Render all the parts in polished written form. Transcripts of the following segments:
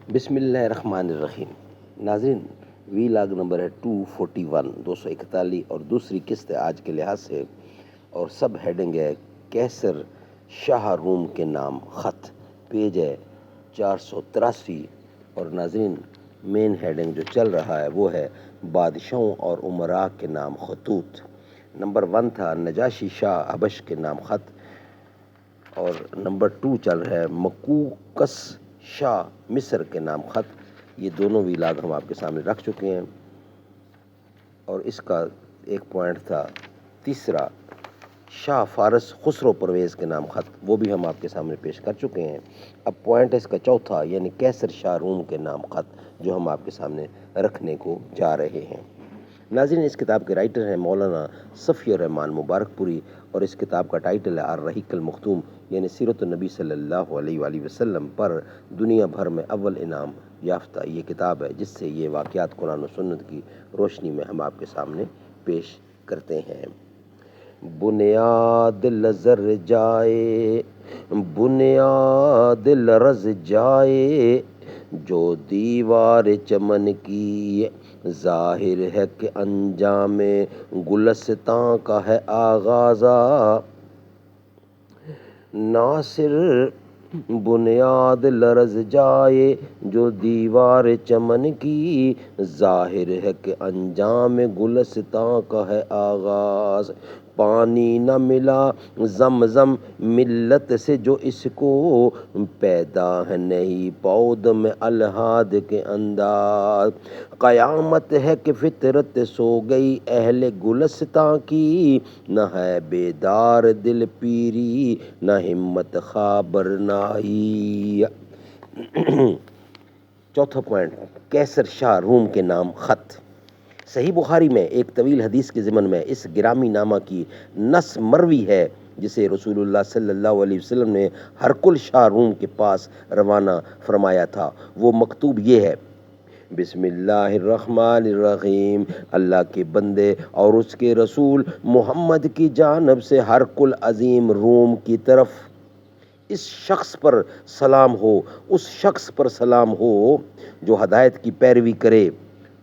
بسم اللہ الرحمن الرحیم۔ ناظرین، وی لاگ نمبر ہے 241 241 اور دوسری قسط ہے آج کے لحاظ سے، اور سب ہیڈنگ ہے کیسر شاہ روم کے نام خط، پیج ہے 483۔ اور ناظرین، مین ہیڈنگ جو چل رہا ہے وہ ہے بادشاہوں اور امراء کے نام خطوط۔ نمبر 1 تھا نجاشی شاہ حبش کے نام خط، اور نمبر 2 چل رہا ہے مقوقس شاہ مصر کے نام خط۔ یہ دونوں ویلاگ ہم آپ کے سامنے رکھ چکے ہیں، اور اس کا ایک پوائنٹ تھا تیسرا شاہ فارس خسرو پرویز کے نام خط، وہ بھی ہم آپ کے سامنے پیش کر چکے ہیں۔ اب پوائنٹ ہے اس کا چوتھا، یعنی کیسر شاہ روم کے نام خط، جو ہم آپ کے سامنے رکھنے کو جا رہے ہیں۔ ناظرین، اس کتاب کے رائٹر ہیں مولانا صفی الرحمان مبارک پوری، اور اس کتاب کا ٹائٹل ہے الرحیق المختوم، یعنی سیرت النبی صلی اللہ علیہ وآلہ وسلم پر دنیا بھر میں اول انعام یافتہ یہ کتاب ہے، جس سے یہ واقعات قرآن و سنت کی روشنی میں ہم آپ کے سامنے پیش کرتے ہیں۔ بنیاد لرز جائے، بنیاد لرز جائے، جو دیوار چمن کی، ظاہر ہے کہ انجام گلستاں کا ہے آغازہ۔ ناصر بنیاد لرز جائے، جو دیوار چمن کی، ظاہر ہے کہ انجام گلستاں کا ہے آغاز۔ پانی نہ ملا زمزم ملت سے جو اس کو، پیدا ہے نئی پود میں الحاد کے انداز۔ قیامت ہے کہ فطرت سو گئی اہل گلستاں کی، نہ ہے بیدار دل پیری، نہ ہمت خابرنائی۔ چوتھا پوائنٹ، کیسر شاہ روم کے نام خط۔ صحیح بخاری میں ایک طویل حدیث کے ضمن میں اس گرامی نامہ کی نص مروی ہے، جسے رسول اللہ صلی اللہ علیہ وسلم نے ہرقل شاہ روم کے پاس روانہ فرمایا تھا۔ وہ مکتوب یہ ہے: بسم اللہ الرحمن الرحیم، اللہ کے بندے اور اس کے رسول محمد کی جانب سے ہرقل عظیم روم کی طرف، اس شخص پر سلام ہو، اس شخص پر سلام ہو جو ہدایت کی پیروی کرے۔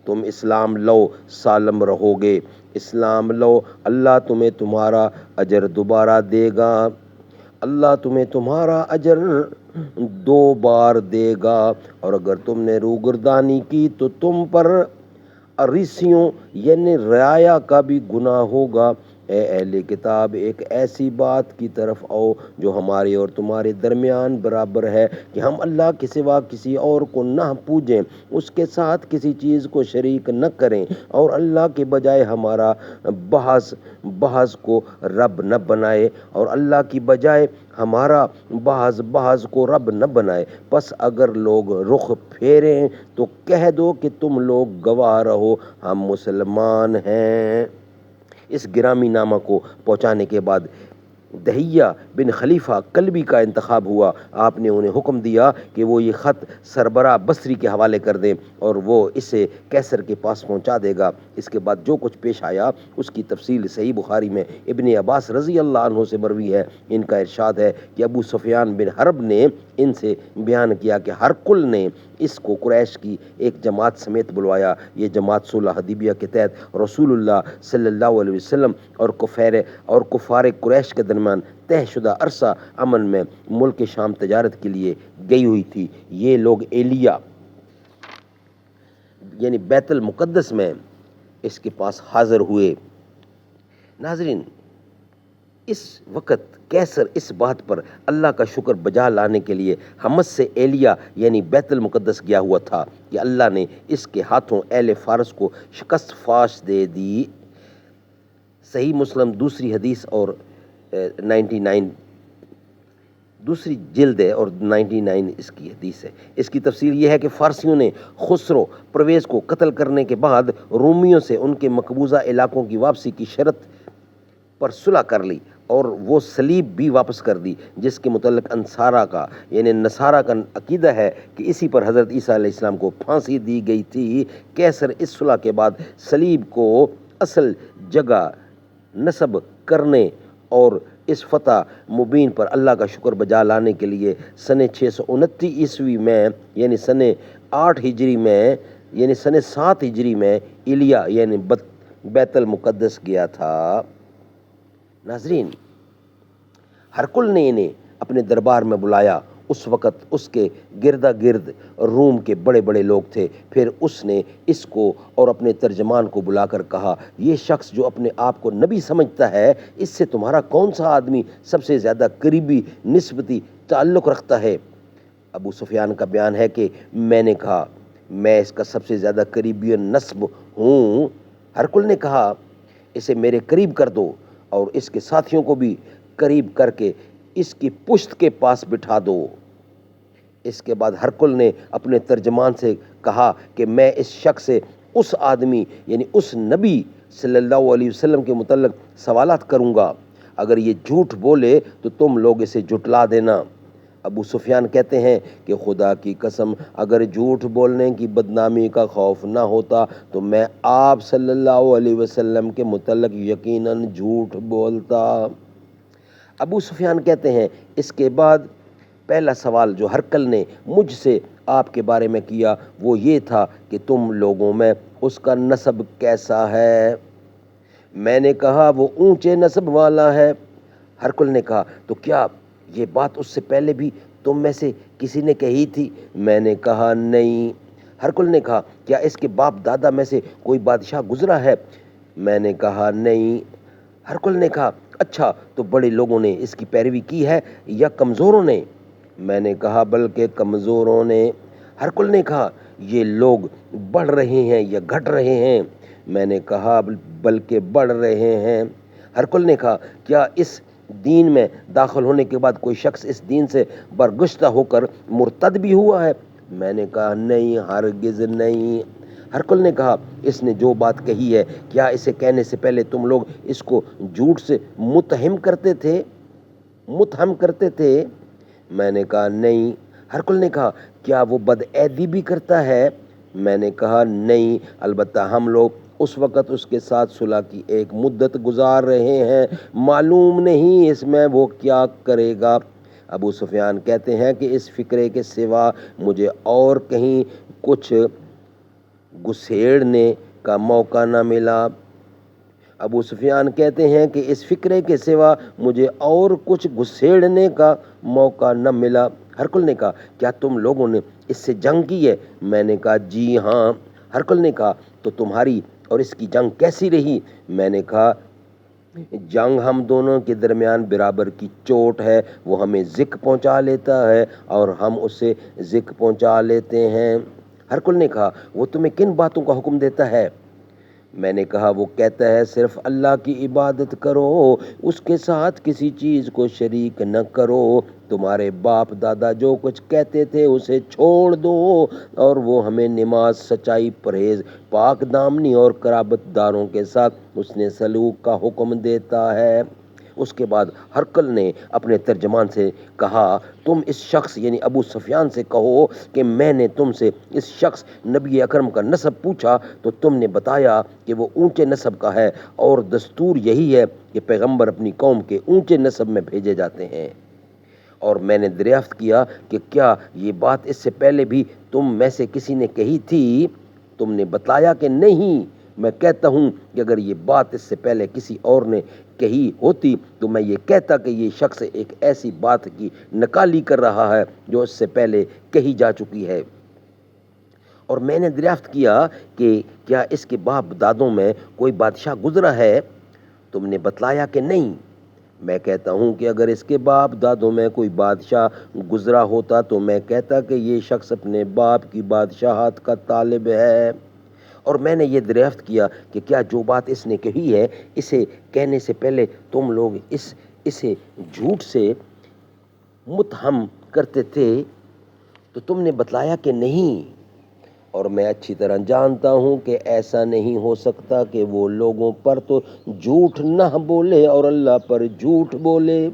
تم اسلام لو سالم رہو گے، اسلام لو، اللہ تمہیں تمہارا اجر دوبارہ دے گا، اللہ تمہیں تمہارا اجر 2 بار دے گا، اور اگر تم نے روگردانی کی تو تم پر اریسیوں یعنی رعایا کا بھی گناہ ہوگا۔ اے اہل کتاب، ایک ایسی بات کی طرف آؤ جو ہمارے اور تمہارے درمیان برابر ہے، کہ ہم اللہ کے سوا کسی اور کو نہ پوجیں، اس کے ساتھ کسی چیز کو شریک نہ کریں، اور اللہ کے بجائے ہمارا بعض کو رب نہ بنائے، اور اللہ کی بجائے ہمارا بعض کو رب نہ بنائے۔ پس اگر لوگ رخ پھیریں تو کہہ دو کہ تم لوگ گواہ رہو، ہم مسلمان ہیں۔ اس گرامی نامہ کو پہنچانے کے بعد دہیہ بن خلیفہ کلبی کا انتخاب ہوا۔ آپ نے انہیں حکم دیا کہ وہ یہ خط سربراہ بصری کے حوالے کر دیں، اور وہ اسے کیسر کے پاس پہنچا دے گا۔ اس کے بعد جو کچھ پیش آیا اس کی تفصیل صحیح بخاری میں ابن عباس رضی اللہ عنہ سے مروی ہے۔ ان کا ارشاد ہے کہ ابو سفیان بن حرب نے ان سے بیان کیا کہ ہرقل نے اس کو قریش کی ایک جماعت سمیت بلوایا۔ یہ جماعت صلح حدیبیہ کے تحت رسول اللہ صلی اللہ علیہ وسلم اور کفار قریش کے درمیان طے شدہ عرصہ امن میں ملک شام تجارت کے لیے گئی ہوئی تھی۔ یہ لوگ ایلیا یعنی بیت المقدس میں اس کے پاس حاضر ہوئے۔ ناظرین، اس وقت کیسر اس بات پر اللہ کا شکر بجا لانے کے لیے حمص سے ایلیا یعنی بیت المقدس گیا ہوا تھا کہ اللہ نے اس کے ہاتھوں اہل فارس کو شکست فاش دے دی۔ صحیح مسلم دوسری حدیث اور 99 دوسری جلد ہے، اور 99 اس کی حدیث ہے۔ اس کی تفسیر یہ ہے کہ فارسیوں نے خسرو پرویز کو قتل کرنے کے بعد رومیوں سے ان کے مقبوضہ علاقوں کی واپسی کی شرط پر صلح کر لی، اور وہ صلیب بھی واپس کر دی، جس کے متعلق نصارہ کا عقیدہ ہے کہ اسی پر حضرت عیسیٰ علیہ السلام کو پھانسی دی گئی تھی۔ کیسر اس صلح کے بعد صلیب کو اصل جگہ نصب کرنے اور اس فتح مبین پر اللہ کا شکر بجا لانے کے لیے سن 629 عیسوی میں یعنی سن 8 ہجری میں یعنی سن 7 ہجری میں ایلیا یعنی بیت المقدس گیا تھا۔ ناظرین، ہرقل نے انہیں اپنے دربار میں بلایا۔ اس وقت اس کے گردا گرد روم کے بڑے بڑے لوگ تھے۔ پھر اس نے اس کو اور اپنے ترجمان کو بلا کر کہا، یہ شخص جو اپنے آپ کو نبی سمجھتا ہے، اس سے تمہارا کون سا آدمی سب سے زیادہ قریبی نسبتی تعلق رکھتا ہے؟ ابو سفیان کا بیان ہے کہ میں نے کہا، میں اس کا سب سے زیادہ قریبی نسب ہوں۔ ہرقل نے کہا، اسے میرے قریب کر دو اور اس کے ساتھیوں کو بھی قریب کر کے اس کی پشت کے پاس بٹھا دو۔ اس کے بعد ہرقل نے اپنے ترجمان سے کہا کہ میں اس شخص سے اس آدمی یعنی اس نبی صلی اللہ علیہ وسلم کے متعلق سوالات کروں گا۔ اگر یہ جھوٹ بولے تو تم لوگ اسے جھٹلا دینا۔ ابو سفیان کہتے ہیں کہ خدا کی قسم، اگر جھوٹ بولنے کی بدنامی کا خوف نہ ہوتا تو میں آپ صلی اللہ علیہ وسلم کے متعلق یقیناً جھوٹ بولتا۔ ابو سفیان کہتے ہیں، اس کے بعد پہلا سوال جو ہرقل نے مجھ سے آپ کے بارے میں کیا وہ یہ تھا کہ تم لوگوں میں اس کا نسب کیسا ہے؟ میں نے کہا وہ اونچے نسب والا ہے۔ ہرقل نے کہا، تو کیا یہ بات اس سے پہلے بھی تم میں سے کسی نے کہی تھی؟ میں نے کہا نہیں۔ ہرقل نے کہا، کیا اس کے باپ دادا میں سے کوئی بادشاہ گزرا ہے؟ میں نے کہا نہیں۔ ہرقل نے کہا، اچھا تو بڑے لوگوں نے اس کی پیروی کی ہے یا کمزوروں نے؟ میں نے کہا بلکہ کمزوروں نے۔ ہرقل نے کہا، یہ لوگ بڑھ رہے ہیں یا گھٹ رہے ہیں؟ میں نے کہا بلکہ بڑھ رہے ہیں۔ ہرقل نے کہا، کیا اس دین میں داخل ہونے کے بعد کوئی شخص اس دین سے برگشتہ ہو کر مرتد بھی ہوا ہے؟ میں نے کہا نہیں، ہرگز نہیں۔ ہرقل نے کہا، اس نے جو بات کہی ہے کیا اسے کہنے سے پہلے تم لوگ اس کو جھوٹ سے متہم کرتے تھے؟ میں نے کہا نہیں۔ ہرقل نے کہا، کیا وہ بدعہدی بھی کرتا ہے؟ میں نے کہا نہیں، البتہ ہم لوگ اس وقت اس کے ساتھ صلح کی ایک مدت گزار رہے ہیں، معلوم نہیں اس میں وہ کیا کرے گا۔ ابو سفیان کہتے ہیں کہ اس فکرے کے سوا مجھے اور کہیں کچھ گھسیڑنے کا موقع نہ ملا۔ ابو سفیان کہتے ہیں کہ اس فکرے کے سوا مجھے اور کچھ گھسیڑنے کا موقع نہ ملا۔ ہرقل نے کہا، کیا تم لوگوں نے اس سے جنگ کی ہے؟ میں نے کہا جی ہاں۔ ہرقل نے کہا، تو تمہاری اور اس کی جنگ کیسی رہی؟ میں نے کہا، جنگ ہم دونوں کے درمیان برابر کی چوٹ ہے، وہ ہمیں زک پہنچا لیتا ہے اور ہم اسے زک پہنچا لیتے ہیں۔ ہرقل نے کہا، وہ تمہیں کن باتوں کا حکم دیتا ہے؟ میں نے کہا، وہ کہتا ہے صرف اللہ کی عبادت کرو، اس کے ساتھ کسی چیز کو شریک نہ کرو، تمہارے باپ دادا جو کچھ کہتے تھے اسے چھوڑ دو، اور وہ ہمیں نماز، سچائی، پرہیز، پاک دامنی اور قرابت داروں کے ساتھ حسن سلوک کا حکم دیتا ہے۔ اس کے بعد ہرقل نے اپنے ترجمان سے کہا، تم اس شخص یعنی ابو سفیان سے کہو کہ میں نے تم سے اس شخص نبی اکرم کا نسب پوچھا تو تم نے بتایا کہ وہ اونچے نسب کا ہے، اور دستور یہی ہے کہ پیغمبر اپنی قوم کے اونچے نسب میں بھیجے جاتے ہیں۔ اور میں نے دریافت کیا کہ کیا یہ بات اس سے پہلے بھی تم میں سے کسی نے کہی تھی؟ تم نے بتایا کہ نہیں۔ میں کہتا ہوں کہ اگر یہ بات اس سے پہلے کسی اور نے کہی ہوتی تو میں یہ کہتا کہ یہ شخص ایک ایسی بات کی نقالی کر رہا ہے جو اس سے پہلے کہی جا چکی ہے۔ اور میں نے دریافت کیا کہ کیا اس کے باپ دادوں میں کوئی بادشاہ گزرا ہے؟ تم نے بتلایا کہ نہیں۔ میں کہتا ہوں کہ اگر اس کے باپ دادوں میں کوئی بادشاہ گزرا ہوتا تو میں کہتا کہ یہ شخص اپنے باپ کی بادشاہت کا طالب ہے۔ اور میں نے یہ دریافت کیا کہ کیا جو بات اس نے کہی ہے اسے کہنے سے پہلے تم لوگ اسے جھوٹ سے متہم کرتے تھے؟ تو تم نے بتلایا کہ نہیں۔ اور میں اچھی طرح جانتا ہوں کہ ایسا نہیں ہو سکتا کہ وہ لوگوں پر تو جھوٹ نہ بولے اور اللہ پر جھوٹ بولے۔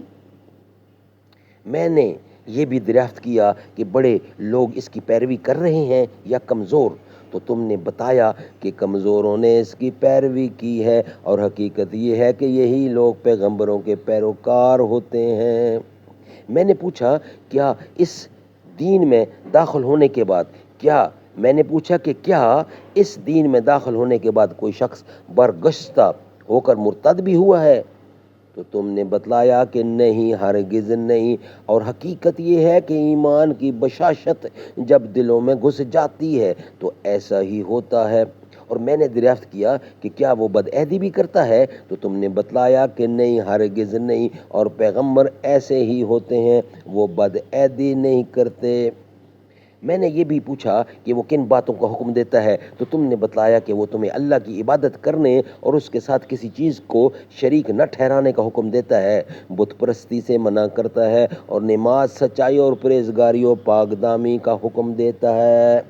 میں نے یہ بھی دریافت کیا کہ بڑے لوگ اس کی پیروی کر رہے ہیں یا کمزور؟ تو تم نے بتایا کہ کمزوروں نے اس کی پیروی کی ہے، اور حقیقت یہ ہے کہ یہی لوگ پیغمبروں کے پیروکار ہوتے ہیں۔ میں نے پوچھا کیا اس دین میں داخل ہونے کے بعد اس دین میں داخل ہونے کے بعد کوئی شخص برگشتہ ہو کر مرتد بھی ہوا ہے؟ تو تم نے بتلایا کہ نہیں، ہرگز نہیں، اور حقیقت یہ ہے کہ ایمان کی بشاشت جب دلوں میں گھس جاتی ہے تو ایسا ہی ہوتا ہے۔ اور میں نے دریافت کیا کہ کیا وہ بدعہدی بھی کرتا ہے؟ تو تم نے بتلایا کہ نہیں، ہرگز نہیں، اور پیغمبر ایسے ہی ہوتے ہیں، وہ بدعہدی نہیں کرتے۔ میں نے یہ بھی پوچھا کہ وہ کن باتوں کا حکم دیتا ہے؟ تو تم نے بتلایا کہ وہ تمہیں اللہ کی عبادت کرنے اور اس کے ساتھ کسی چیز کو شریک نہ ٹھہرانے کا حکم دیتا ہے، بت پرستی سے منع کرتا ہے، اور نماز، سچائی اور پرہیزگاری و پاک دامی کا حکم دیتا ہے۔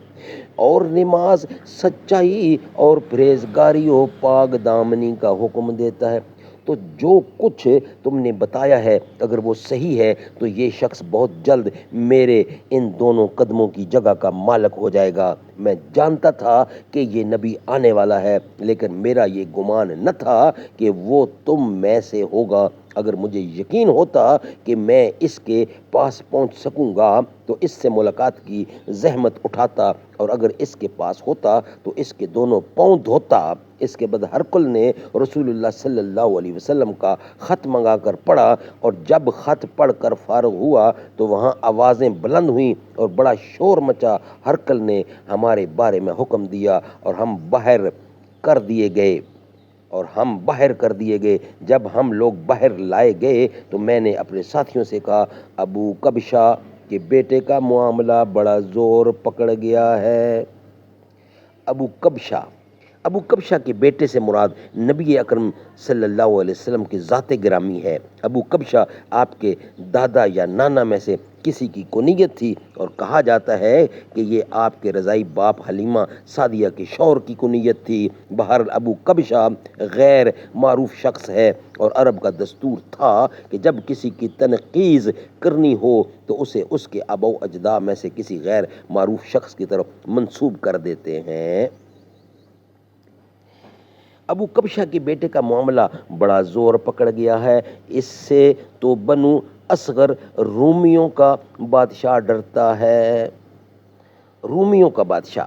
اور نماز، سچائی اور پرہیزگاری و پاک دامنی کا حکم دیتا ہے۔ تو جو کچھ تم نے بتایا ہے اگر وہ صحیح ہے تو یہ شخص بہت جلد میرے ان دونوں قدموں کی جگہ کا مالک ہو جائے گا۔ میں جانتا تھا کہ یہ نبی آنے والا ہے، لیکن میرا یہ گمان نہ تھا کہ وہ تم میں سے ہوگا۔ اگر مجھے یقین ہوتا کہ میں اس کے پاس پہنچ سکوں گا تو اس سے ملاقات کی زحمت اٹھاتا، اور اگر اس کے پاس ہوتا تو اس کے دونوں پاؤں دھوتا۔ اس کے بعد ہرقل نے رسول اللہ صلی اللہ علیہ وسلم کا خط منگا کر پڑھا، اور جب خط پڑھ کر فارغ ہوا تو وہاں آوازیں بلند ہوئیں اور بڑا شور مچا۔ ہرقل نے ہمارے بارے میں حکم دیا اور ہم باہر کر دیے گئے۔ جب ہم لوگ باہر لائے گئے تو میں نے اپنے ساتھیوں سے کہا، ابو کبشہ کے بیٹے کا معاملہ بڑا زور پکڑ گیا ہے۔ ابو کبشہ کے بیٹے سے مراد نبی اکرم صلی اللہ علیہ وسلم کی ذات گرامی ہے۔ ابو کبشہ آپ کے دادا یا نانا میں سے کسی کی کنیت تھی، اور کہا جاتا ہے کہ یہ آپ کے رضائی باپ حلیمہ سعدیہ کے شوہر کی کنیت تھی۔ بہرحال ابو کبشہ غیر معروف شخص ہے، اور عرب کا دستور تھا کہ جب کسی کی تنقیض کرنی ہو تو اسے اس کے آباء و اجداد میں سے کسی غیر معروف شخص کی طرف منسوب کر دیتے ہیں۔ ابو کبشہ کے بیٹے کا معاملہ بڑا زور پکڑ گیا ہے، اس سے تو بنو اصغر رومیوں کا بادشاہ ڈرتا ہے۔ رومیوں کا بادشاہ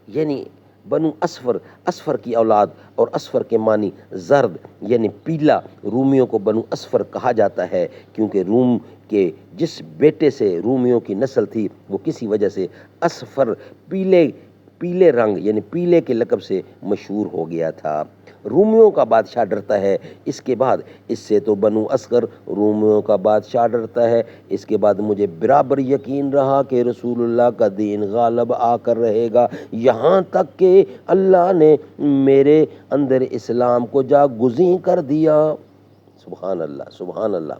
یعنی بنو اسفر کی اولاد، اور اسفر کے معنی زرد یعنی پیلا۔ رومیوں کو بنو اسفر کہا جاتا ہے کیونکہ روم کے جس بیٹے سے رومیوں کی نسل تھی وہ کسی وجہ سے اسفر پیلے رنگ یعنی پیلے کے لقب سے مشہور ہو گیا تھا۔ رومیوں کا بادشاہ ڈرتا ہے، اس کے بعد اس سے تو بنو اصغر رومیوں کا بادشاہ ڈرتا ہے۔ اس کے بعد مجھے برابر یقین رہا کہ رسول اللہ کا دین غالب آ کر رہے گا، یہاں تک کہ اللہ نے میرے اندر اسلام کو جاگزیں کر دیا۔ سبحان اللہ، سبحان اللہ۔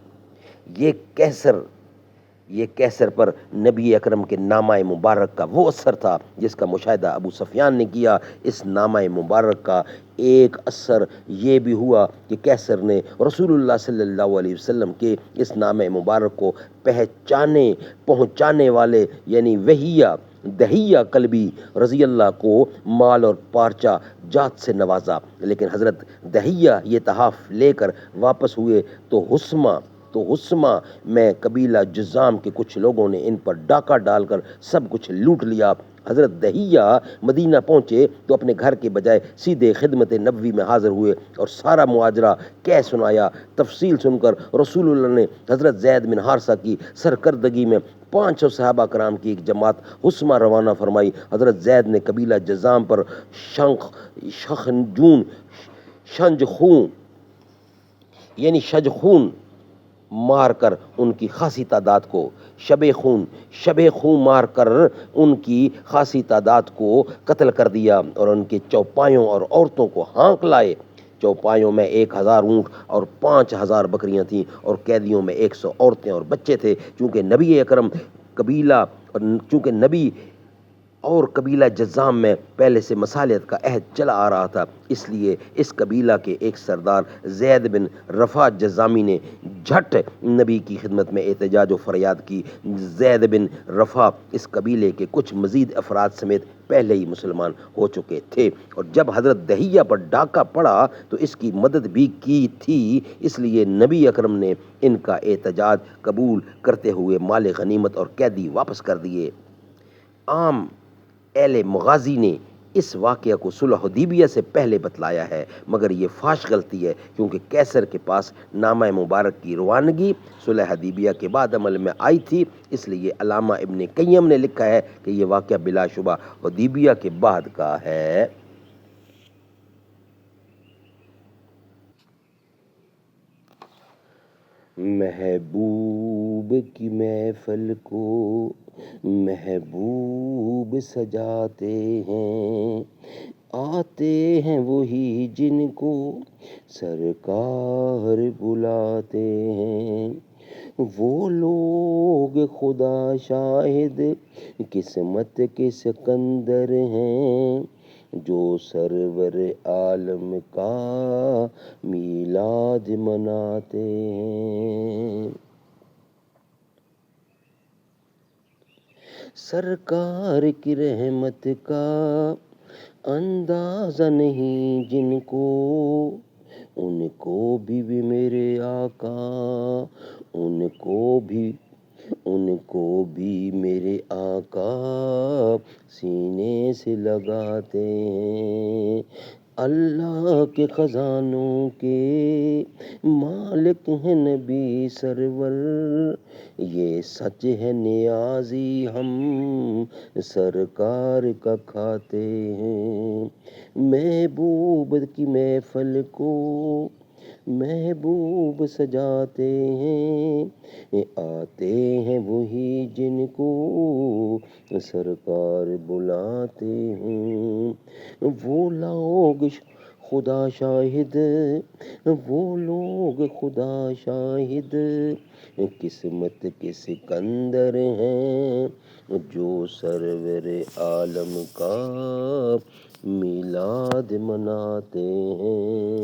یہ کیسر پر نبی اکرم کے نامہ مبارک کا وہ اثر تھا جس کا مشاہدہ ابو سفیان نے کیا۔ اس نامہ مبارک کا ایک اثر یہ بھی ہوا کہ کیسر نے رسول اللہ صلی اللہ علیہ وسلم کے اس نامہ مبارک کو پہنچانے والے یعنی دہیہ کلبی رضی اللہ کو مال اور پارچہ جات سے نوازا، لیکن حضرت دہیہ یہ تحائف لے کر واپس ہوئے تو حسمہ میں قبیلہ جذام کے کچھ لوگوں نے ان پر ڈاکہ ڈال کر سب کچھ لوٹ لیا۔ حضرت دہیہ مدینہ پہنچے تو اپنے گھر کے بجائے سیدھے خدمت نبوی میں حاضر ہوئے اور سارا مواجرہ کہہ سنایا۔ تفصیل سن کر رسول اللہ نے حضرت زید بن حارثہ کی سرکردگی میں 500 صحابہ کرام کی ایک جماعت حسمہ روانہ فرمائی۔ حضرت زید نے قبیلہ جذام پر شجخون مار کر ان کی خاصی تعداد کو شب خون مار کر ان کی خاصی تعداد کو قتل کر دیا، اور ان کے چوپایوں اور عورتوں کو ہانک لائے۔ چوپایوں میں 1000 اونٹ اور 5000 بکریاں تھیں، اور قیدیوں میں 100 عورتیں اور بچے تھے۔ چونکہ نبی اور قبیلہ جذام میں پہلے سے مصالحت کا عہد چلا آ رہا تھا، اس لیے اس قبیلہ کے ایک سردار زید بن رفع جذامی نے جھٹ نبی کی خدمت میں احتجاج و فریاد کی۔ زید بن رفع اس قبیلے کے کچھ مزید افراد سمیت پہلے ہی مسلمان ہو چکے تھے، اور جب حضرت دہیہ پر ڈاکہ پڑا تو اس کی مدد بھی کی تھی، اس لیے نبی اکرم نے ان کا احتجاج قبول کرتے ہوئے مال غنیمت اور قیدی واپس کر دیے۔ عام اہل مغازی نے اس واقعہ کو صلح حدیبیہ سے پہلے بتلایا ہے، مگر یہ فاش غلطی ہے، کیونکہ قیصر کے پاس نامہ مبارک کی روانگی صلح حدیبیہ کے بعد عمل میں آئی تھی، اس لیے علامہ ابن قیم نے لکھا ہے کہ یہ واقعہ بلا شبہ حدیبیہ کے بعد کا ہے۔ محبوب کی محفل کو محبوب سجاتے ہیں، آتے ہیں وہی جن کو سرکار بلاتے ہیں، وہ لوگ خدا شاہد قسمت کے سکندر ہیں، جو سرور عالم کا میلاد مناتے ہیں۔ سرکار کی رحمت کا اندازہ نہیں جن کو، ان کو بھی میرے آقا، ان کو بھی میرے آقا سینے سے لگاتے ہیں۔ اللہ کے خزانوں کے مالک ہیں نبی سرور، یہ سچ ہے نیازی ہم سرکار کا کھاتے ہیں۔ محبوب کی محفل کو محبوب سجاتے ہیں، آتے ہیں وہی جن کو سرکار بلاتے ہیں، وہ لوگ خدا شاہد قسمت کے سکندر ہیں، جو سرور عالم کا میلاد مناتے ہیں۔